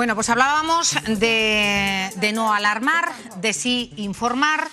Bueno, pues hablábamos de no alarmar, de sí informar.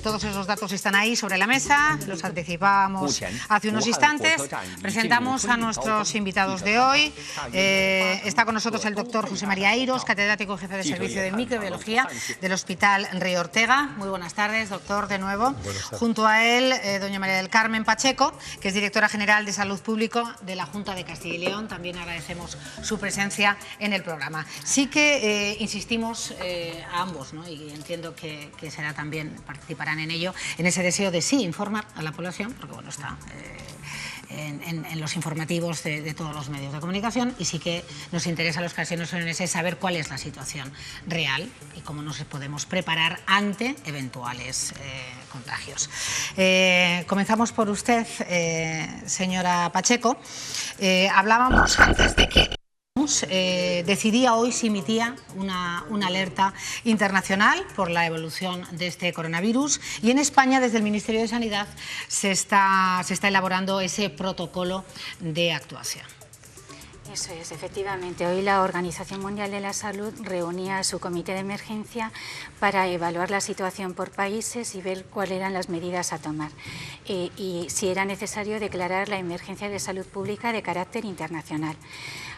Todos esos datos están ahí sobre la mesa, los anticipábamos hace unos instantes. Presentamos a nuestros invitados de hoy. Está con nosotros el doctor José María Eiros, catedrático jefe de servicio de microbiología del Hospital Rey Ortega. Muy buenas tardes, doctor, de nuevo. Junto a él, doña María del Carmen Pacheco, que es directora general de Salud Pública de la Junta de Castilla y León. También agradecemos su presencia en el programa. Sí que insistimos a ambos, ¿no? Y entiendo que será también, participarán en ello, en ese deseo de sí informar a la población, porque bueno, está en los informativos de todos los medios de comunicación, y sí que nos interesa a los castellanoenses saber cuál es la situación real y cómo nos podemos preparar ante eventuales contagios. Comenzamos por usted, señora Pacheco. Hablábamos antes de que decidía hoy si emitía una alerta internacional por la evolución de este coronavirus, y en España desde el Ministerio de Sanidad se está elaborando ese protocolo de actuación. Eso es, efectivamente. Hoy la Organización Mundial de la Salud reunía a su comité de emergencia para evaluar la situación por países y ver cuáles eran las medidas a tomar y si era necesario declarar la emergencia de salud pública de carácter internacional.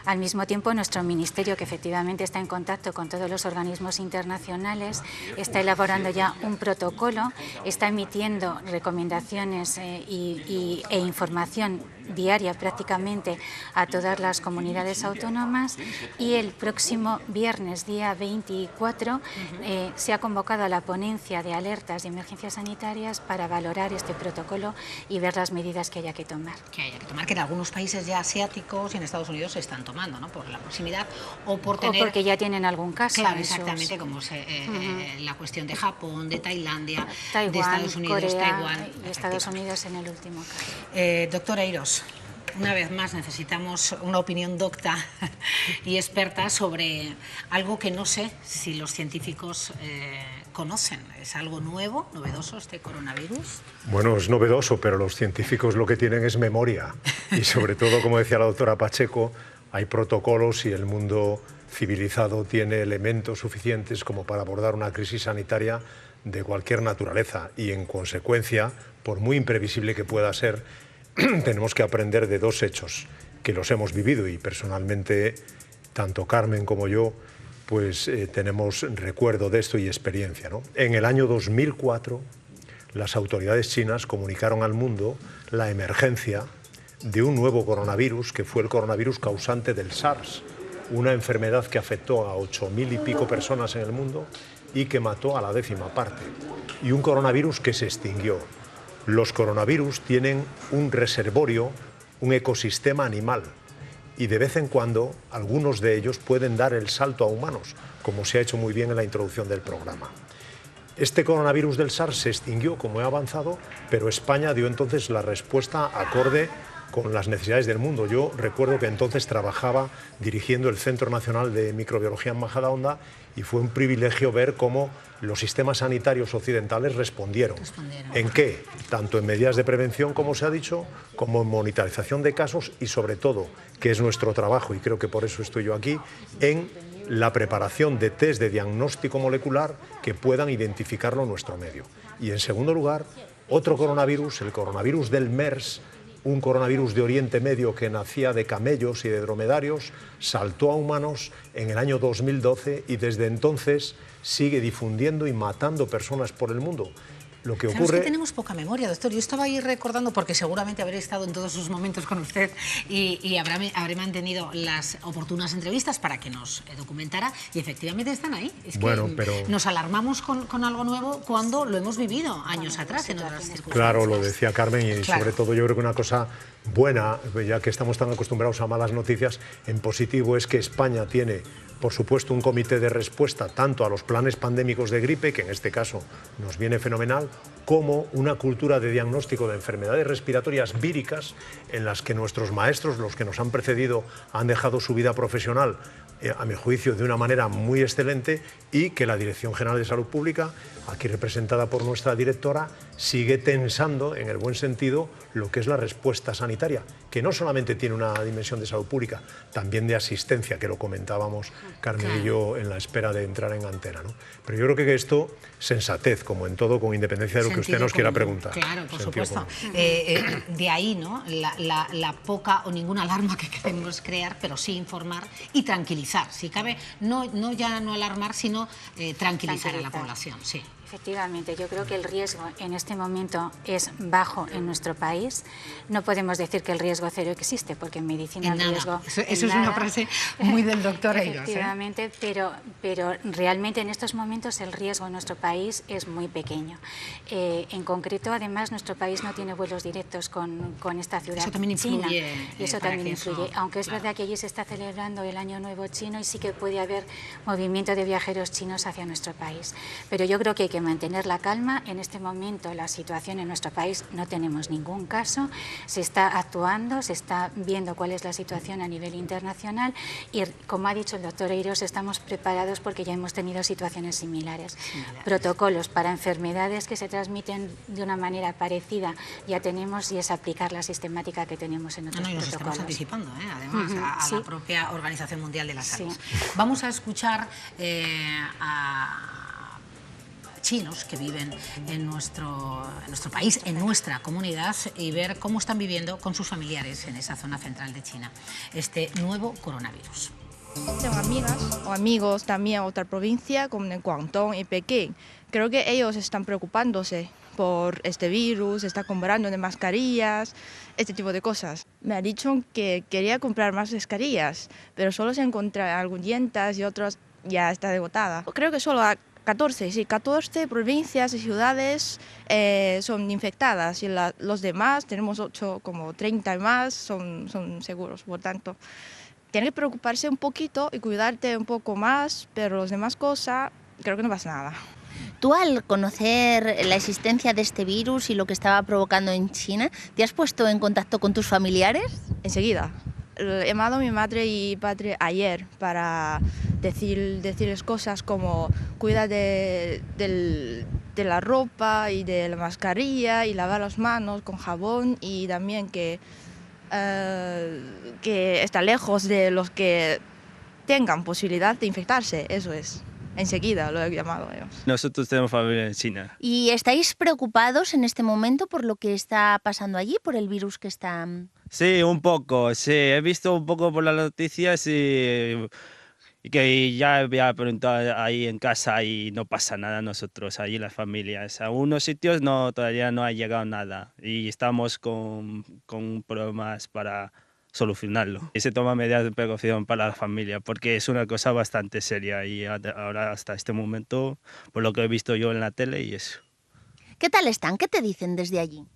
Al mismo tiempo, nuestro ministerio, que efectivamente está en contacto con todos los organismos internacionales, está elaborando ya un protocolo, está emitiendo recomendaciones e información diaria prácticamente a todas las comunidades autónomas, y el próximo viernes, día 24, se ha convocado a la ponencia de alertas de emergencias sanitarias para valorar este protocolo y ver las medidas que haya que tomar. Que en algunos países ya asiáticos y en Estados Unidos se están tomando, ¿no? Por la proximidad o por tener... O porque ya tienen algún caso. Claro, exactamente, como la cuestión de Japón, de Tailandia, de Estados Unidos, Corea, Taiwán... Y Estados Unidos en el último caso. Doctor Eiros, una vez más necesitamos una opinión docta y experta sobre algo que no sé si los científicos conocen. ¿Es algo nuevo, novedoso este coronavirus? Bueno, es novedoso, pero los científicos lo que tienen es memoria. Y sobre todo, como decía la doctora Pacheco, hay protocolos y el mundo civilizado tiene elementos suficientes como para abordar una crisis sanitaria de cualquier naturaleza. Y en consecuencia, por muy imprevisible que pueda ser, tenemos que aprender de dos hechos que los hemos vivido, y personalmente tanto Carmen como yo pues tenemos recuerdo de esto y experiencia, ¿no? En el año 2004 las autoridades chinas comunicaron al mundo la emergencia de un nuevo coronavirus, que fue el coronavirus causante del SARS, una enfermedad que afectó a 8.000 y pico personas en el mundo y que mató a la 10ª parte, y un coronavirus que se extinguió. Los coronavirus tienen un reservorio, un ecosistema animal, y de vez en cuando algunos de ellos pueden dar el salto a humanos, como se ha hecho muy bien en la introducción del programa. Este coronavirus del SARS se extinguió, como he avanzado, pero España dio entonces la respuesta acorde con las necesidades del mundo. Yo recuerdo que entonces trabajaba dirigiendo el Centro Nacional de Microbiología en Majadahonda, y fue un privilegio ver cómo los sistemas sanitarios occidentales respondieron. ¿En qué? Tanto en medidas de prevención, como se ha dicho, como en monitorización de casos y, sobre todo, que es nuestro trabajo, y creo que por eso estoy yo aquí, en la preparación de test de diagnóstico molecular que puedan identificarlo en nuestro medio. Y en segundo lugar, otro coronavirus, el coronavirus del MERS, un coronavirus de Oriente Medio que nacía de camellos y de dromedarios, saltó a humanos en el año 2012 y desde entonces sigue difundiendo y matando personas por el mundo. Lo que ocurre... Es que tenemos poca memoria, doctor. Yo estaba ahí recordando, porque seguramente habré estado en todos esos momentos con usted y habré mantenido las oportunas entrevistas para que nos documentara, y efectivamente están ahí. Es que nos alarmamos con algo nuevo cuando lo hemos vivido años atrás en otras circunstancias. Claro, lo decía Carmen, y sobre todo yo creo que una cosa buena, ya que estamos tan acostumbrados a malas noticias, en positivo es que España tiene, por supuesto, un comité de respuesta tanto a los planes pandémicos de gripe, que en este caso nos viene fenomenal, como una cultura de diagnóstico de enfermedades respiratorias víricas, en las que nuestros maestros, los que nos han precedido, han dejado su vida profesional, a mi juicio, de una manera muy excelente, y que la Dirección General de Salud Pública, aquí representada por nuestra directora, sigue tensando, en el buen sentido, lo que es la respuesta sanitaria, que no solamente tiene una dimensión de salud pública, también de asistencia, que lo comentábamos Carmen y yo en la espera de entrar en antena, ¿no? Pero yo creo que esto, sensatez, como en todo, con independencia de lo que usted nos quiera preguntar. Claro, por supuesto. De ahí, ¿no?, la poca o ninguna alarma que queremos crear, pero sí informar y tranquilizar. Si cabe, no alarmar, sino tranquilizar a la población. Sí. Efectivamente, yo creo que el riesgo en este momento es bajo en nuestro país. No podemos decir que el riesgo cero existe, porque en medicina el riesgo... Eso es una frase muy del doctor Eiros. Efectivamente, pero realmente en estos momentos el riesgo en nuestro país es muy pequeño. En concreto, además, nuestro país no tiene vuelos directos con esta ciudad. Eso también influye. China, y eso también influye, aunque es verdad que allí se está celebrando el Año Nuevo Chino y sí que puede haber movimiento de viajeros chinos hacia nuestro país. Pero yo creo que hay que mantener la calma. En este momento la situación en nuestro país, no tenemos ningún caso, se está actuando, se está viendo cuál es la situación a nivel internacional y, como ha dicho el doctor Eiros, estamos preparados porque ya hemos tenido situaciones similares. Protocolos para enfermedades que se transmiten de una manera parecida ya tenemos, y es aplicar la sistemática que tenemos en otros protocolos. Nos estamos anticipando, además, a la propia Organización Mundial de la Salud. Vamos a escuchar a chinos que viven en nuestro país, en nuestra comunidad, y ver cómo están viviendo con sus familiares en esa zona central de China este nuevo coronavirus. Tengo amigas o amigos también en otra provincia, como en Guangdong y Pekín. Creo que ellos están preocupándose por este virus, están comprando de mascarillas, este tipo de cosas. Me ha dicho que quería comprar más mascarillas, pero solo se encuentra algunas tiendas y otras ya está agotada. Creo que solo 14 provincias y ciudades son infectadas y los demás, tenemos 8, como 30 y más, son seguros. Por tanto, tiene que preocuparse un poquito y cuidarte un poco más, pero las demás cosas creo que no pasa nada. Tú, al conocer la existencia de este virus y lo que estaba provocando en China, ¿te has puesto en contacto con tus familiares? Enseguida. He llamado a mi madre y padre ayer para decirles cosas como cuida de la ropa y de la mascarilla y lavar las manos con jabón, y también que está lejos de los que tengan posibilidad de infectarse. Eso es. Enseguida lo he llamado ellos. Nosotros tenemos familia en China. ¿Y estáis preocupados en este momento por lo que está pasando allí, por el virus que está...? Sí, un poco, sí. He visto un poco por las noticias y que ya había preguntado ahí en casa y no pasa nada nosotros, allí las familias. A unos sitios todavía no ha llegado nada y estamos con problemas para solucionarlo. Y se toma medidas de precaución para la familia porque es una cosa bastante seria y ahora hasta este momento, por lo que he visto yo en la tele y eso. ¿Qué tal están? ¿Qué te dicen desde allí?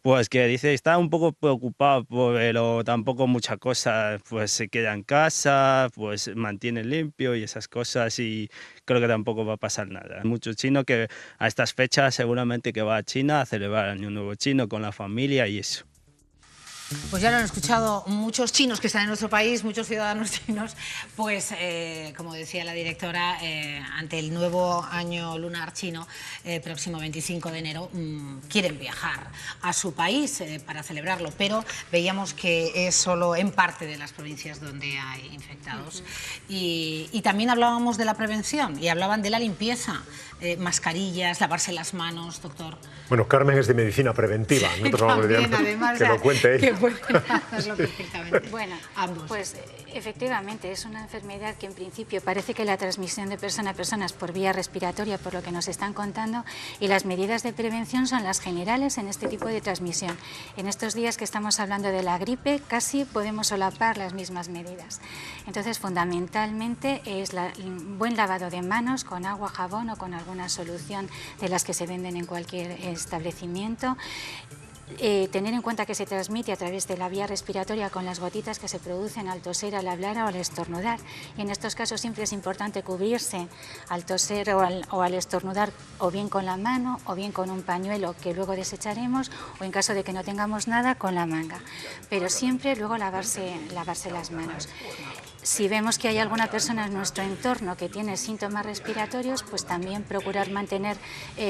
Pues que dice, está un poco preocupado, pero tampoco mucha cosa, pues se queda en casa, pues mantiene limpio y esas cosas, y creo que tampoco va a pasar nada. Hay muchos chinos que a estas fechas seguramente que va a China a celebrar el Año Nuevo Chino con la familia y eso. Pues ya lo han escuchado muchos chinos que están en nuestro país, muchos ciudadanos chinos, pues como decía la directora, ante el nuevo año lunar chino, próximo 25 de enero, quieren viajar a su país para celebrarlo, pero veíamos que es solo en parte de las provincias donde hay infectados. Y también hablábamos de la prevención y hablaban de la limpieza, mascarillas, lavarse las manos, doctor. Bueno, Carmen es de medicina preventiva, también, además, que lo cuente ella. Que pueden hacerlo perfectamente. Bueno, ambos. Pues efectivamente es una enfermedad que en principio parece que la transmisión de persona a persona es por vía respiratoria, por lo que nos están contando, y las medidas de prevención son las generales en este tipo de transmisión. En estos días que estamos hablando de la gripe, casi podemos solapar las mismas medidas. Entonces, fundamentalmente es un buen lavado de manos con agua, jabón o con alguna solución de las que se venden en cualquier establecimiento. Tener en cuenta que se transmite a través de la vía respiratoria con las gotitas que se producen al toser, al hablar o al estornudar. Y en estos casos siempre es importante cubrirse al toser o al estornudar, o bien con la mano o bien con un pañuelo que luego desecharemos, o en caso de que no tengamos nada, con la manga. Pero siempre luego lavarse las manos. Si vemos que hay alguna persona en nuestro entorno que tiene síntomas respiratorios, pues también procurar mantener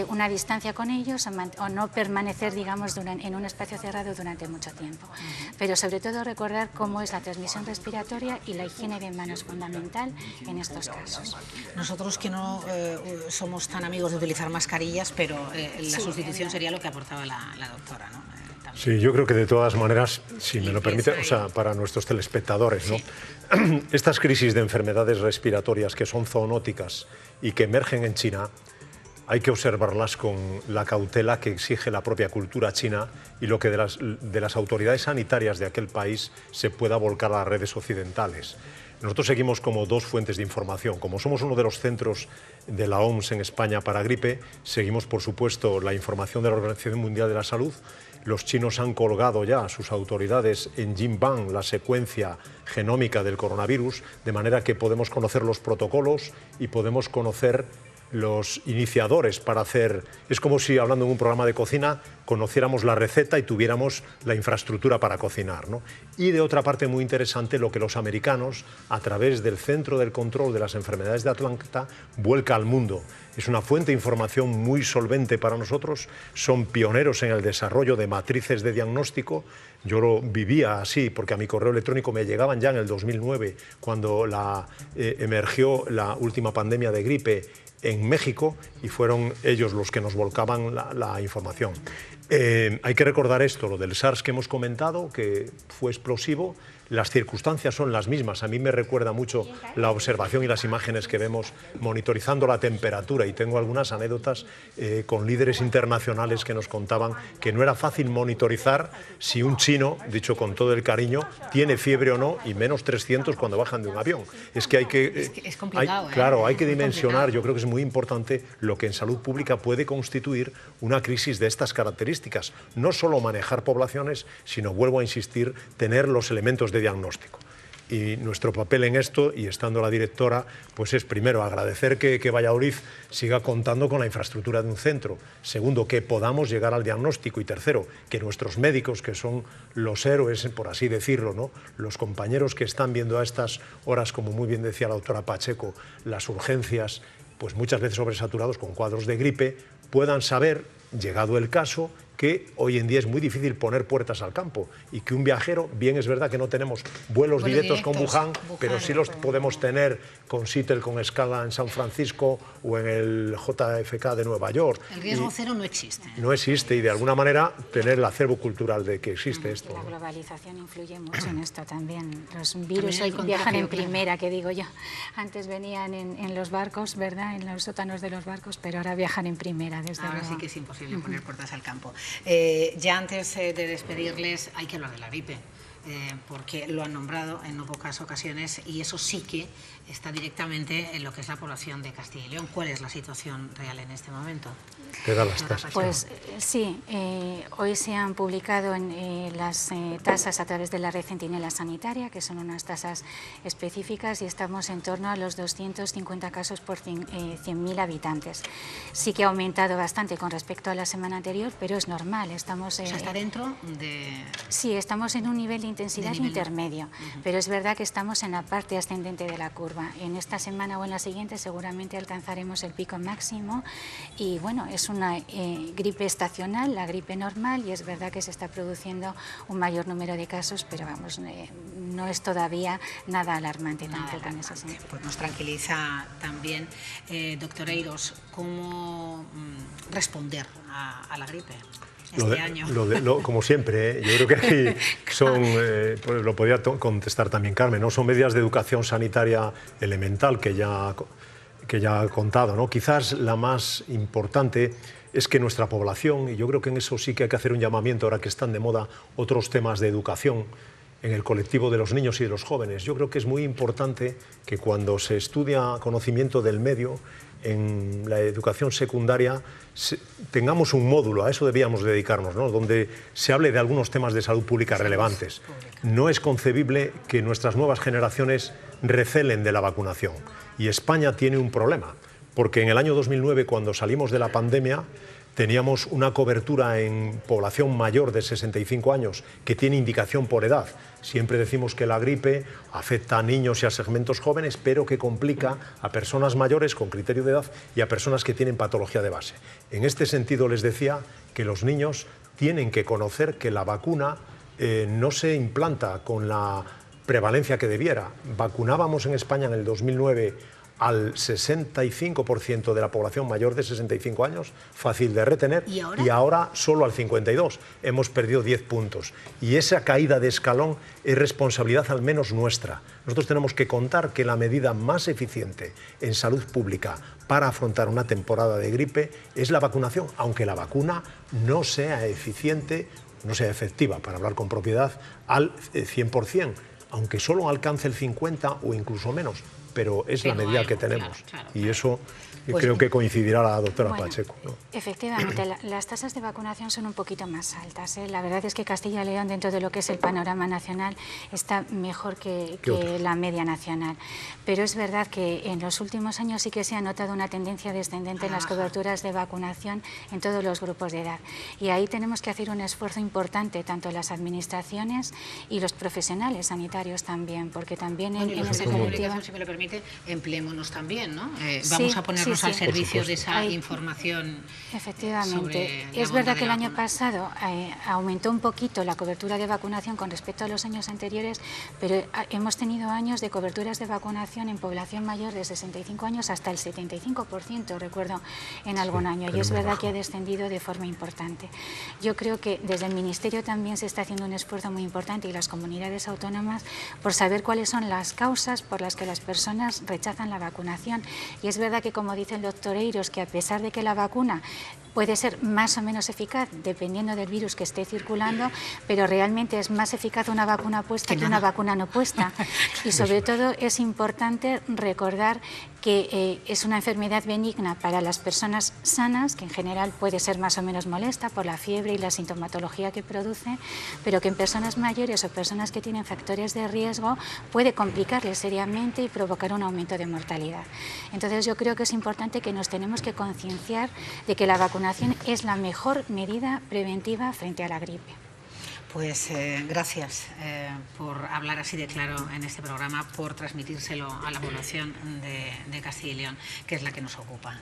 una distancia con ellos o no permanecer, digamos, en un espacio cerrado durante mucho tiempo. Pero sobre todo recordar cómo es la transmisión respiratoria y la higiene de manos fundamental en estos casos. Nosotros que no somos tan amigos de utilizar mascarillas, pero la sustitución sería lo que aportaba la doctora, ¿no? Sí, yo creo que de todas maneras, si me lo permite, o sea, para nuestros telespectadores, ¿no? Estas crisis de enfermedades respiratorias que son zoonóticas y que emergen en China, hay que observarlas con la cautela que exige la propia cultura china y lo que de las autoridades sanitarias de aquel país se pueda volcar a las redes occidentales. Nosotros seguimos como dos fuentes de información. Como somos uno de los centros de la OMS en España para gripe, seguimos, por supuesto, la información de la Organización Mundial de la Salud. Los chinos han colgado ya a sus autoridades en Jinbang la secuencia genómica del coronavirus, de manera que podemos conocer los protocolos y podemos conocer los iniciadores para hacer... Es como si, hablando en un programa de cocina, conociéramos la receta y tuviéramos la infraestructura para cocinar, ¿no? Y de otra parte muy interesante, lo que los americanos, a través del Centro del Control de las Enfermedades de Atlanta, vuelca al mundo. Es una fuente de información muy solvente para nosotros, son pioneros en el desarrollo de matrices de diagnóstico. Yo lo vivía así porque a mi correo electrónico me llegaban ya en el 2009, cuando emergió la última pandemia de gripe en México, y fueron ellos los que nos volcaban la información. Hay que recordar esto, lo del SARS que hemos comentado, que fue explosivo. Las circunstancias son las mismas. A mí me recuerda mucho la observación y las imágenes que vemos monitorizando la temperatura, y tengo algunas anécdotas con líderes internacionales que nos contaban que no era fácil monitorizar si un chino, dicho con todo el cariño, tiene fiebre o no, y menos 300 cuando bajan de un avión. Es que hay que... Es complicado, claro, hay que dimensionar. Yo creo que es muy importante lo que en salud pública puede constituir una crisis de estas características. No solo manejar poblaciones, sino, vuelvo a insistir, tener los elementos de diagnóstico. Y nuestro papel en esto, y estando la directora, pues es primero agradecer que Valladolid siga contando con la infraestructura de un centro. Segundo, que podamos llegar al diagnóstico. Y tercero, que nuestros médicos, que son los héroes, por así decirlo, ¿no? Los compañeros que están viendo a estas horas, como muy bien decía la doctora Pacheco, las urgencias, pues muchas veces sobresaturados con cuadros de gripe, puedan saber, llegado el caso, que hoy en día es muy difícil poner puertas al campo, y que un viajero, bien es verdad que no tenemos vuelos directos con Wuhan, pero sí los podemos tener con Seattle, con escala en San Francisco o en el JFK de Nueva York. El riesgo cero no existe. No existe, y de alguna manera tener el acervo cultural de que existe esto. La globalización influye mucho en esto también. Los virus hoy viajan en primera, que digo yo. Antes venían en los barcos, ¿verdad?, en los sótanos de los barcos, pero ahora viajan en primera, desde luego. Ahora sí que es imposible poner puertas al campo. Ya antes de despedirles, hay que hablar de la gripe, porque lo han nombrado en no pocas ocasiones, y eso sí que está directamente en lo que es la población de Castilla y León. ¿Cuál es la situación real en este momento? ¿Qué da las tasas? Pues sí, hoy se han publicado las tasas a través de la red Centinela Sanitaria, que son unas tasas específicas, y estamos en torno a los 250 casos por 100.000 habitantes. Sí que ha aumentado bastante con respecto a la semana anterior, pero es normal. Estamos, o sea, ¿está dentro de...? Sí, estamos en un nivel de intensidad intermedio, pero es verdad que estamos en la parte ascendente de la curva. En esta semana o en la siguiente seguramente alcanzaremos el pico máximo, y bueno, es una gripe estacional, la gripe normal, y es verdad que se está produciendo un mayor número de casos, pero vamos, no es todavía nada alarmante tampoco en ese sentido. Pues nos tranquiliza también. Doctor Eiros, ¿cómo responder a la gripe? Como siempre, yo creo que aquí son, pues lo podría contestar también Carmen, ¿no? Son medidas de educación sanitaria elemental que ya ha contado, ¿no? Quizás la más importante es que nuestra población, y yo creo que en eso sí que hay que hacer un llamamiento ahora que están de moda otros temas de educación en el colectivo de los niños y de los jóvenes. Yo creo que es muy importante que cuando se estudia conocimiento del medio, en la educación secundaria, tengamos un módulo, a eso debíamos dedicarnos, ¿no?, donde se hable de algunos temas de salud pública relevantes. No es concebible que nuestras nuevas generaciones recelen de la vacunación. Y España tiene un problema, porque en el año 2009, cuando salimos de la pandemia, teníamos una cobertura en población mayor de 65 años que tiene indicación por edad. Siempre decimos que la gripe afecta a niños y a segmentos jóvenes, pero que complica a personas mayores con criterio de edad y a personas que tienen patología de base. En este sentido les decía que los niños tienen que conocer que la vacuna no se implanta con la prevalencia que debiera. Vacunábamos en España en el 2009 al 65% de la población mayor de 65 años, fácil de retener, y ahora solo al 52%. Hemos perdido 10 puntos. Y esa caída de escalón es responsabilidad al menos nuestra. Nosotros tenemos que contar que la medida más eficiente en salud pública para afrontar una temporada de gripe es la vacunación, aunque la vacuna no sea eficiente, no sea efectiva, para hablar con propiedad, al 100%, aunque solo alcance el 50% o incluso menos. Pero es la medida que tenemos. Claro. Y eso creo que coincidirá la doctora Pacheco, ¿no? Efectivamente, las tasas de vacunación son un poquito más altas, ¿eh? La verdad es que Castilla y León, dentro de lo que es el panorama nacional, está mejor que la media nacional. Pero es verdad que en los últimos años sí que se ha notado una tendencia descendente en las coberturas de vacunación en todos los grupos de edad. Y ahí tenemos que hacer un esfuerzo importante, tanto las administraciones y los profesionales sanitarios también, porque también en ese colectivo... Si me lo permite, empleémonos también, ¿no? Vamos a ponernos al servicio de esa información. Efectivamente. Es verdad que el año pasado aumentó un poquito la cobertura de vacunación con respecto a los años anteriores, pero hemos tenido años de coberturas de vacunación en población mayor de 65 años hasta el 75%, recuerdo, en algún año. Y es verdad que ha descendido de forma importante. Yo creo que desde el Ministerio también se está haciendo un esfuerzo muy importante, y las comunidades autónomas, por saber cuáles son las causas por las que las personas rechazan la vacunación. Y es verdad que, como dice el doctor Eiros, que a pesar de que la vacuna puede ser más o menos eficaz dependiendo del virus que esté circulando, pero realmente es más eficaz una vacuna puesta que una vacuna no puesta. Y sobre todo es importante recordar que es una enfermedad benigna para las personas sanas, que en general puede ser más o menos molesta por la fiebre y la sintomatología que produce, pero que en personas mayores o personas que tienen factores de riesgo puede complicarles seriamente y provocar un aumento de mortalidad. Entonces yo creo que es importante que nos tenemos que concienciar de que la vacunación es la mejor medida preventiva frente a la gripe. Pues gracias por hablar así de claro en este programa, por transmitírselo a la población de Castilla y León, que es la que nos ocupa.